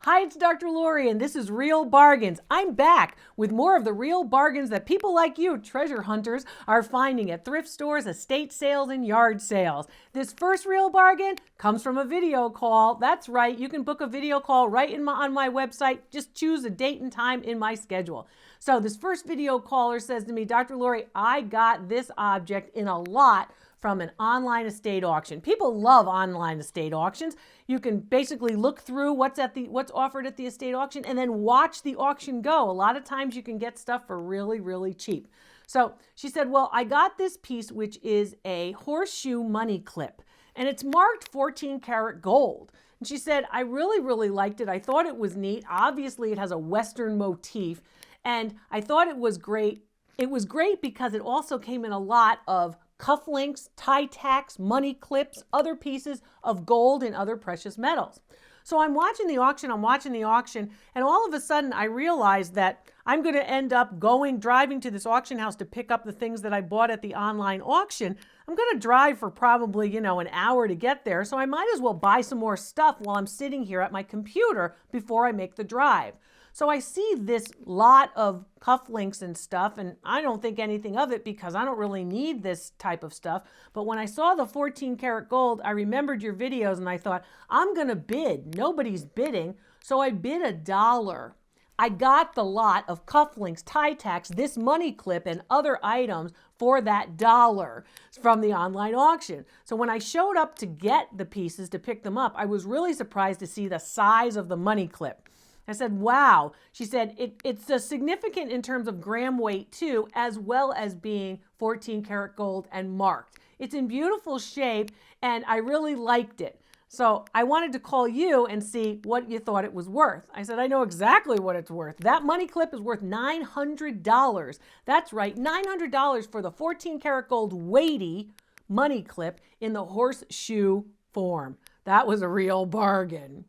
Hi, it's Dr. Lori, and this is Real Bargains. I'm back with more of the real bargains that people like you, treasure hunters, are finding at thrift stores, estate sales, and yard sales. This first real bargain comes from a video call. That's right, you can book a video call right on my website. Just choose a date and time in my schedule. So this first video caller says to me, Dr. Lori, I got this object in a lot from an online estate auction. People love online estate auctions. You can basically look through what's offered at the estate auction and then watch the auction go. A lot of times you can get stuff for really, really cheap. So she said, well, I got this piece, which is a horseshoe money clip, and it's marked 14 karat gold. And she said, I really, really liked it. I thought it was neat. Obviously, it has a Western motif, and I thought it was great. It was great because it also came in a lot of cufflinks, tie tacks, money clips, other pieces of gold and other precious metals. So I'm watching the auction, and all of a sudden I realized that I'm going to end up driving to this auction house to pick up the things that I bought at the online auction. I'm going to drive for probably, an hour to get there, so I might as well buy some more stuff while I'm sitting here at my computer before I make the drive. So I see this lot of cufflinks and stuff, and I don't think anything of it because I don't really need this type of stuff. But when I saw the 14 karat gold, I remembered your videos and I thought, I'm going to bid. Nobody's bidding. So I bid $1. I got the lot of cufflinks, tie tacks, this money clip, and other items for that $1 from the online auction. So when I showed up to get the pieces to pick them up, I was really surprised to see the size of the money clip. I said, wow. She said, it's significant in terms of gram weight too, as well as being 14 karat gold and marked. It's in beautiful shape and I really liked it. So I wanted to call you and see what you thought it was worth. I said, I know exactly what it's worth. That money clip is worth $900. That's right, $900 for the 14 karat gold weighty money clip in the horseshoe form. That was a real bargain.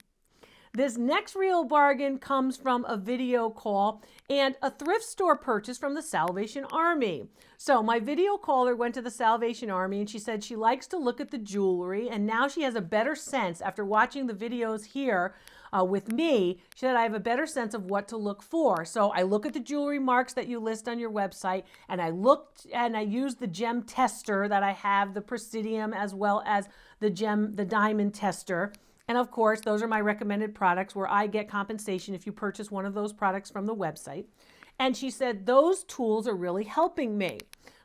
This next real bargain comes from a video call and a thrift store purchase from the Salvation Army. So my video caller went to the Salvation Army and she said she likes to look at the jewelry, and now she has a better sense after watching the videos here with me. She said, I have a better sense of what to look for. So I look at the jewelry marks that you list on your website, and I looked and I used the gem tester that I have, the Presidium, as well as the diamond tester. And of course, those are my recommended products where I get compensation if you purchase one of those products from the website. And she said, those tools are really helping me.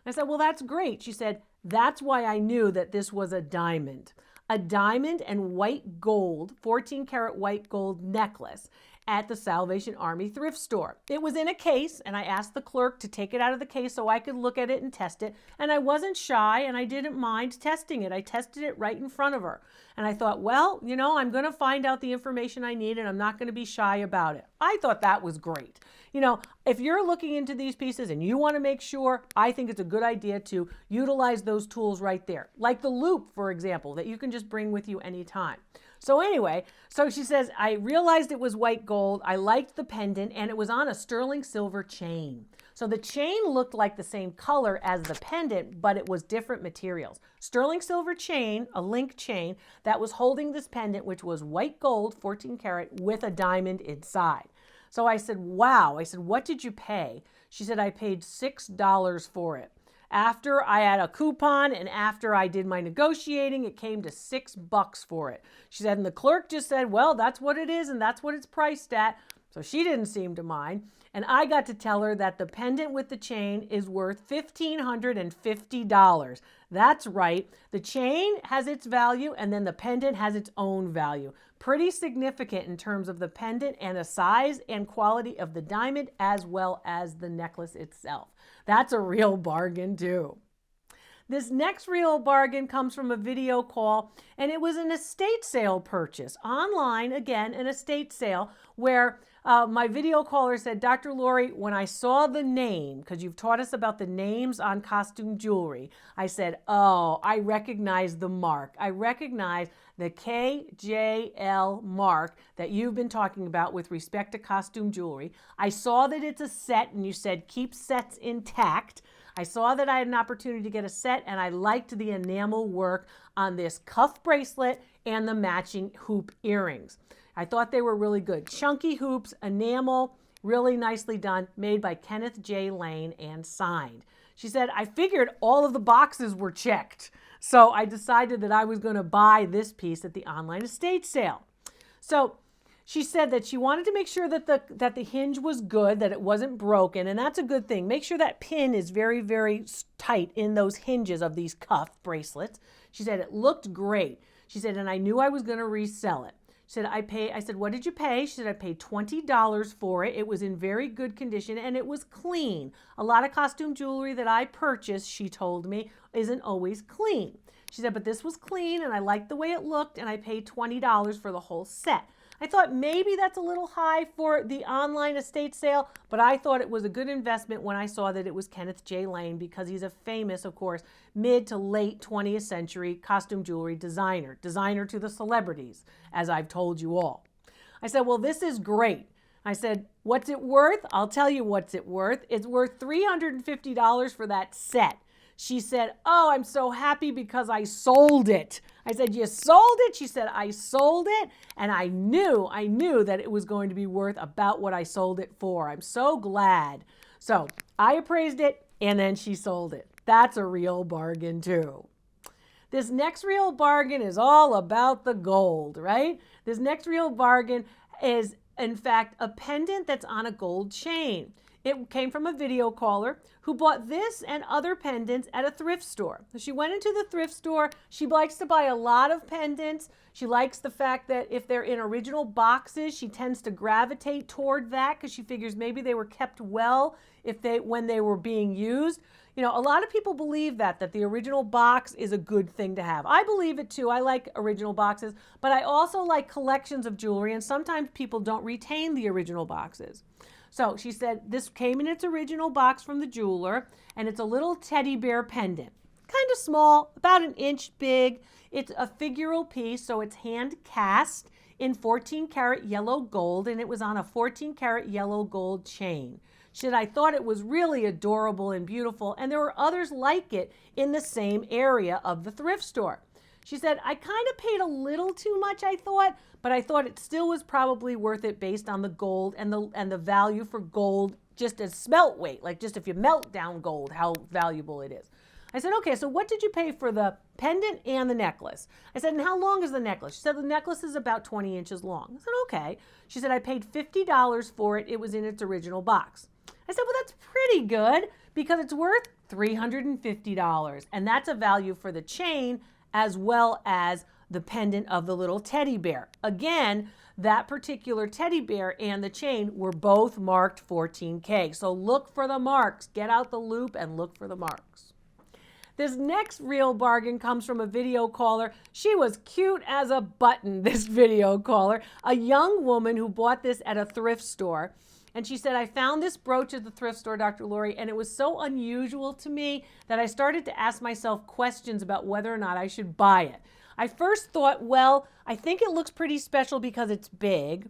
I said, well, that's great. She said, that's why I knew that this was a diamond. A diamond and white gold, 14 karat white gold necklace at the Salvation Army thrift store. It was in a case, and I asked the clerk to take it out of the case so I could look at it and test it. And I wasn't shy, and I didn't mind testing it. I tested it right in front of her. And I thought, well, I'm going to find out the information I need, and I'm not going to be shy about it. I thought that was great. If you're looking into these pieces and you want to make sure, I think it's a good idea to utilize those tools right there. Like the loop, for example, that you can just bring with you anytime. So anyway, so she says, I realized it was white gold. I liked the pendant, and it was on a sterling silver chain. So the chain looked like the same color as the pendant, but it was different materials. Sterling silver chain, a link chain that was holding this pendant, which was white gold, 14 karat, with a diamond inside. So I said, wow. I said, what did you pay? She said, I paid $6 for it. After I had a coupon and after I did my negotiating, it came to $6 for it. She said, and the clerk just said, well, that's what it is and that's what it's priced at. So she didn't seem to mind. And I got to tell her that the pendant with the chain is worth $1,550. That's right. The chain has its value and then the pendant has its own value. Pretty significant in terms of the pendant and the size and quality of the diamond as well as the necklace itself. That's a real bargain too. This next real bargain comes from a video call, and it was an estate sale purchase. Online, again, an estate sale where my video caller said, Dr. Lori, when I saw the name, because you've taught us about the names on costume jewelry, I said, oh, I recognize the mark. I recognize the KJL mark that you've been talking about with respect to costume jewelry. I saw that it's a set, and you said keep sets intact. I saw that I had an opportunity to get a set, and I liked the enamel work on this cuff bracelet and the matching hoop earrings. I thought they were really good. Chunky hoops, enamel, really nicely done, made by Kenneth Jay Lane and signed. She said, I figured all of the boxes were checked. So I decided that I was going to buy this piece at the online estate sale. So she said that she wanted to make sure that the hinge was good, that it wasn't broken, and that's a good thing. Make sure that pin is very, very tight in those hinges of these cuff bracelets. She said it looked great. She said, and I knew I was going to resell it. She said, I said, what did you pay? She said, I paid $20 for it. It was in very good condition and it was clean. A lot of costume jewelry that I purchased, she told me, isn't always clean. She said, but this was clean and I liked the way it looked and I paid $20 for the whole set. I thought maybe that's a little high for the online estate sale, but I thought it was a good investment when I saw that it was Kenneth Jay Lane because he's a famous, of course, mid to late 20th century costume jewelry designer to the celebrities, as I've told you all. I said, well, this is great. I said, what's it worth? I'll tell you what's it worth. It's worth $350 for that set. She said, oh, I'm so happy because I sold it. I said, you sold it? She said, I sold it. And I knew that it was going to be worth about what I sold it for. I'm so glad. So I appraised it and then she sold it. That's a real bargain too. This next real bargain is all about the gold, right? This next real bargain is, in fact, a pendant that's on a gold chain. It came from a video caller who bought this and other pendants at a thrift store. So she went into the thrift store. She likes to buy a lot of pendants. She likes the fact that if they're in original boxes, she tends to gravitate toward that because she figures maybe they were kept well when they were being used. You know, a lot of people believe that the original box is a good thing to have. I believe it too. I like original boxes, but I also like collections of jewelry, and sometimes people don't retain the original boxes. So she said this came in its original box from the jeweler, and it's a little teddy bear pendant. Kind of small, about an inch big. It's a figural piece, so it's hand cast in 14 karat yellow gold, and it was on a 14 karat yellow gold chain. She said, I thought it was really adorable and beautiful, and there were others like it in the same area of the thrift store. She said, I kind of paid a little too much, I thought, but I thought it still was probably worth it based on the gold and the value for gold just as smelt weight, like just if you melt down gold, how valuable it is. I said, okay, so what did you pay for the pendant and the necklace? I said, and how long is the necklace? She said, the necklace is about 20 inches long. I said, okay. She said, I paid $50 for it. It was in its original box. I said, well, that's pretty good because it's worth $350. And that's a value for the chain as well as the pendant of the little teddy bear. Again, that particular teddy bear and the chain were both marked 14K. So look for the marks. Get out the loop and look for the marks. This next real bargain comes from a video caller. She was cute as a button, this video caller. A young woman who bought this at a thrift store. And she said, I found this brooch at the thrift store, Dr. Lori, and it was so unusual to me that I started to ask myself questions about whether or not I should buy it. I first thought, well, I think it looks pretty special because it's big.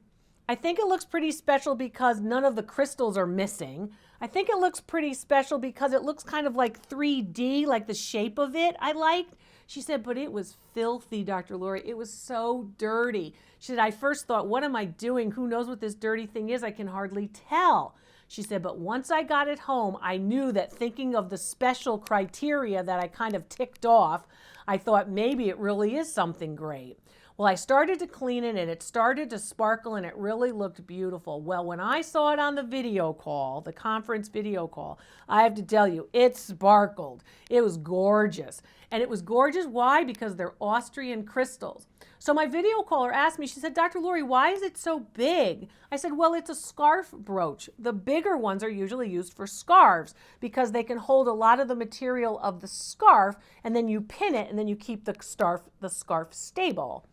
I think it looks pretty special because none of the crystals are missing. I think it looks pretty special because it looks kind of like 3D, like the shape of it I liked. She said, but it was filthy, Dr. Lori. It was so dirty. She said, I first thought, what am I doing? Who knows what this dirty thing is? I can hardly tell. She said, but once I got it home, I knew that thinking of the special criteria that I kind of ticked off, I thought maybe it really is something great. Well, I started to clean it and it started to sparkle and it really looked beautiful. Well, when I saw it on the video call, the conference video call, I have to tell you, it sparkled. It was gorgeous. And it was gorgeous. Why? Because they're Austrian crystals. So my video caller asked me, she said, Dr. Lori, why is it so big? I said, well, it's a scarf brooch. The bigger ones are usually used for scarves because they can hold a lot of the material of the scarf and then you pin it and then you keep the scarf stable.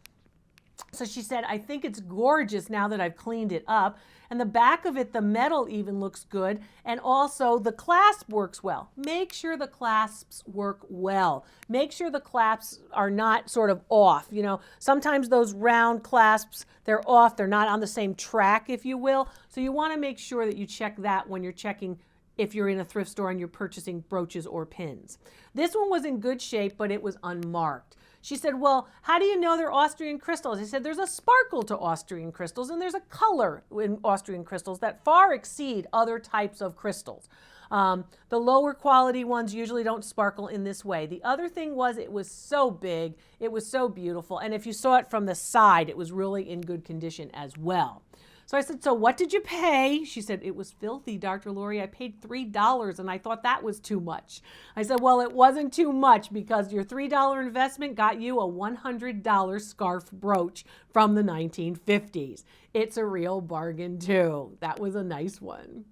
So she said, I think it's gorgeous now that I've cleaned it up. And the back of it, the metal even looks good. And also the clasp works well. Make sure the clasps work well. Make sure the clasps are not sort of off. You know, sometimes those round clasps, they're off. They're not on the same track, if you will. So you want to make sure that you check that when you're checking if you're in a thrift store and you're purchasing brooches or pins. This one was in good shape, but it was unmarked. She said, well, how do you know they're Austrian crystals? I said, there's a sparkle to Austrian crystals and there's a color in Austrian crystals that far exceed other types of crystals. The lower quality ones usually don't sparkle in this way. The other thing was it was so big, it was so beautiful, and if you saw it from the side, it was really in good condition as well. So I said, so what did you pay? She said, it was filthy, Dr. Lori. I paid $3 and I thought that was too much. I said, well, it wasn't too much because your $3 investment got you a $100 scarf brooch from the 1950s. It's a real bargain too. That was a nice one.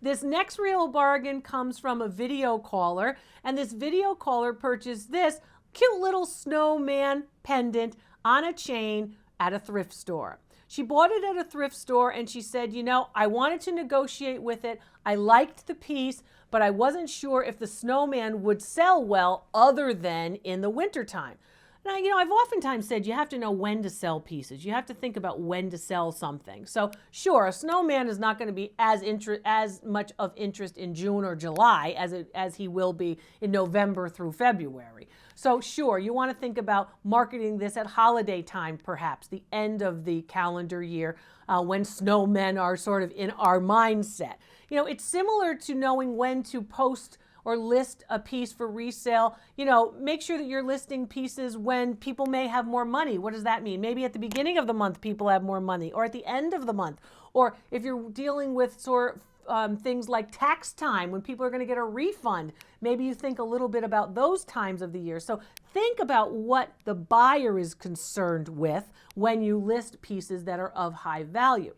This next real bargain comes from a video caller, and this video caller purchased this cute little snowman pendant on a chain at a thrift store. She bought it at a thrift store and she said, you know, I wanted to negotiate with it. I liked the piece, but I wasn't sure if the snowman would sell well other than in the wintertime. Now, you know, I've oftentimes said you have to know when to sell pieces. You have to think about when to sell something. So sure, a snowman is not going to be as much of interest in June or July as he will be in November through February. So sure, you want to think about marketing this at holiday time, perhaps the end of the calendar year when snowmen are sort of in our mindset. You know, it's similar to knowing when to post or list a piece for resale. You know, make sure that you're listing pieces when people may have more money. What does that mean? Maybe at the beginning of the month people have more money, or at the end of the month, or if you're dealing with sort of things like tax time when people are going to get a refund, maybe you think a little bit about those times of the year. So think about what the buyer is concerned with when you list pieces that are of high value.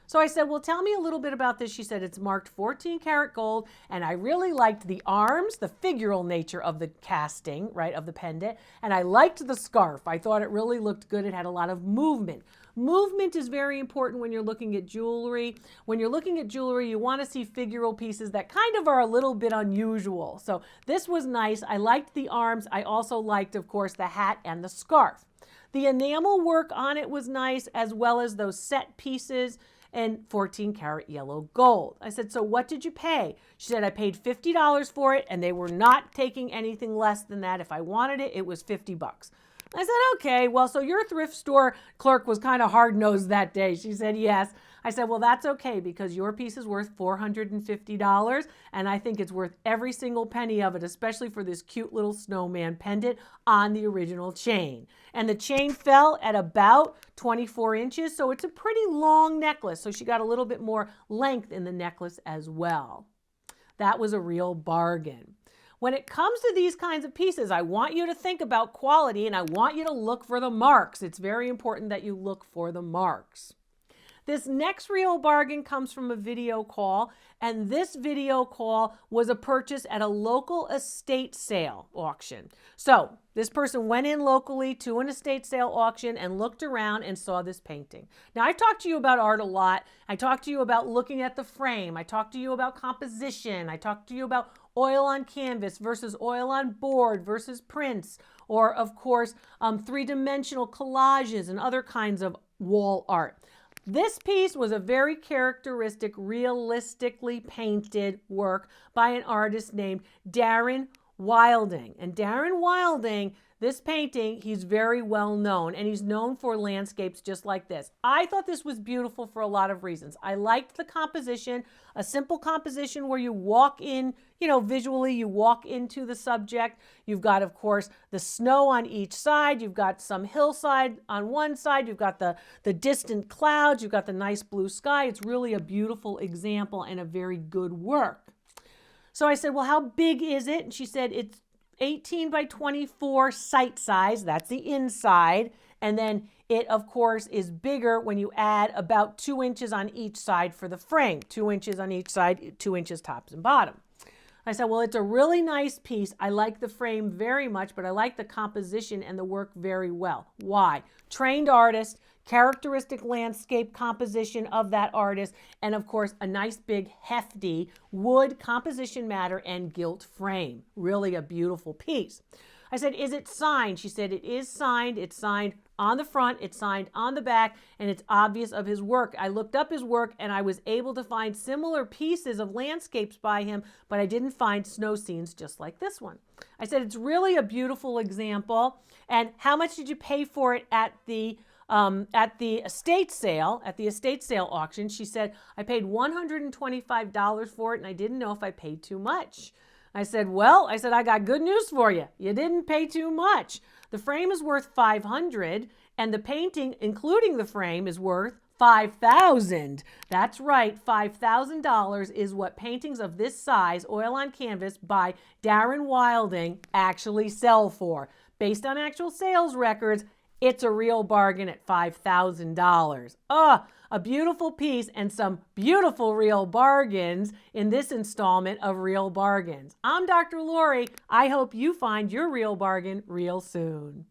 So I said, well, tell me a little bit about this. She said, it's marked 14 karat gold, and I really liked the arms, the figural nature of the casting, right, of the pendant, and I liked the scarf. I thought it really looked good. It had a lot of movement. Movement is very important when you're looking at jewelry. When you're looking at jewelry, you want to see figural pieces that kind of are a little bit unusual. So this was nice. I liked the arms. I also liked, of course, the hat and the scarf. The enamel work on it was nice, as well as those set pieces and 14 karat yellow gold. I said, so what did you pay? She said, I paid $50 for it, and they were not taking anything less than that. If I wanted it, it was $50. I said, okay, well, so your thrift store clerk was kind of hard-nosed that day. She said, yes. I said, well, that's okay because your piece is worth $450, and I think it's worth every single penny of it, especially for this cute little snowman pendant on the original chain. And the chain fell at about 24 inches, so it's a pretty long necklace. So she got a little bit more length in the necklace as well. That was a real bargain. When it comes to these kinds of pieces, I want you to think about quality and I want you to look for the marks. It's very important that you look for the marks. This next real bargain comes from a video call, and this video call was a purchase at a local estate sale auction. So this person went in locally to an estate sale auction and looked around and saw this painting. Now, I've talked to you about art a lot. I talked to you about looking at the frame. I talked to you about composition. I talked to you about oil on canvas versus oil on board versus prints, or of course, three-dimensional collages and other kinds of wall art. This piece was a very characteristic, realistically painted work by an artist named Daren Wilding. And Daren Wilding, this painting, he's very well known, and he's known for landscapes just like this. I thought this was beautiful for a lot of reasons. I liked the composition, a simple composition where you walk in, you know, visually, you walk into the subject. You've got, of course, the snow on each side. You've got some hillside on one side. You've got the distant clouds. You've got the nice blue sky. It's really a beautiful example and a very good work. So I said, well, how big is it? And she said, it's 18 by 24 site size. That's the inside. And then it, of course, is bigger when you add about 2 inches on each side for the frame. 2 inches on each side, 2 inches tops and bottom. I said, well, it's a really nice piece. I like the frame very much, but I like the composition and the work very well. Why? Trained artist, characteristic landscape composition of that artist, and of course, a nice big hefty wood composition matter and gilt frame. Really a beautiful piece. I said, is it signed? She said, it is signed. It's signed on the front, it's signed on the back, and it's obvious of his work. I looked up his work and I was able to find similar pieces of landscapes by him, but I didn't find snow scenes just like this one. I said, it's really a beautiful example. And how much did you pay for it at the estate sale, auction? She said, I paid $125 for it and I didn't know if I paid too much. I said, well, I got good news for you. You didn't pay too much. The frame is worth $500 and the painting, including the frame, is worth $5,000. That's right, $5,000 is what paintings of this size, oil on canvas by Daren Wilding, actually sell for. Based on actual sales records, it's a real bargain at $5,000. A beautiful piece and some beautiful real bargains in this installment of Real Bargains. I'm Dr. Lori. I hope you find your real bargain real soon.